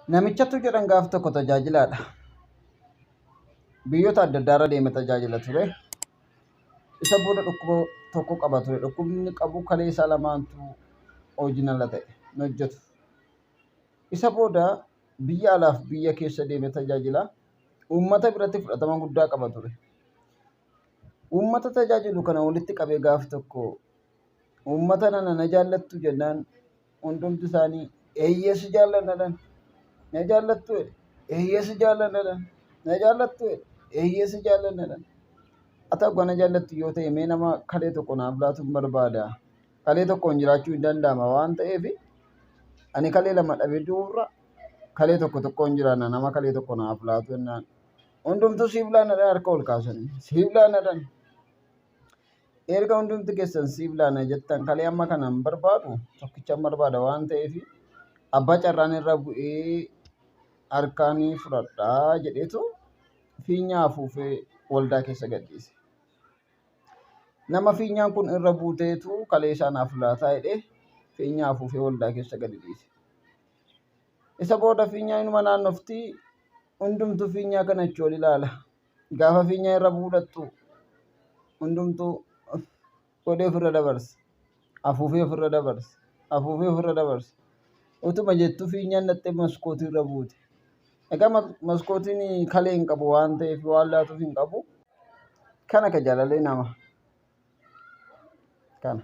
Namichatu jedhan gaaf tokko tajaajilaadha. Biyyoota adda addaa irra deemee tajaajila ture. Isa booda dhukkuba tokko qaba ture. Dhukkubni qabu kalee isaa lamaantu hojiinala ta'e hin hojjetu. Isa booda biyya alaaf biyya keessa deemee tajaajila. Uummata biratti fudhatama guddaa qaba ture. Uummata tajaajilu kana walitti qabee gaaf tokko uummata nana na jaallattu jennaan hundumti isaanii eeyyeessi jaalladhan. Na jaallattu eeyyeessi jaalladhan. Na jaallattu eeyyeessi jaalladhan. Ata gona jaallattu yoo ta'e mee nama kalee tokko naaf laatu barbaada. Kalee tokkoon jiraachuu hin danda'ama waan ta'eef ani kalee lama dhabee du'urra kalee tokkoon jiraanna nama kalee tokko naaf laatu jennaan. Hundumtuu siif laanadhaan harka ol kaasanii siif laanadhaan. Erga hundumti keessan siif laana jettan kalee amma kanan barbaadu tokkichan barbaada waan ta'eef abbaa carraan irra bu'ee harkaanii fudhadhaa jedheetu fiinyaa afuufee waldaa keessa gadhiise. Nama fiinyaan kun irra buuteetu kalee isaa naaf laataa jedhee fiinyaa afuufee waldaa keessa gadhiise. Isa booda fiinyaa inuma naannofti hundumtuu fiinyaa kana achi ol ilaala. Gaafa fiinyaa irra buudhattu hundumtuu godhee ofirra dabarsa. Afuufee ofirra dabarsa. Afuufee ofirra dabarsa. Utuma jettu fiinyaan dhattee maskootii irra buute. Egaa maskootiin kalee hin qabu waan ta'eef waan laatuuf hin qabu. Kana ka jaalallee nama. Kana.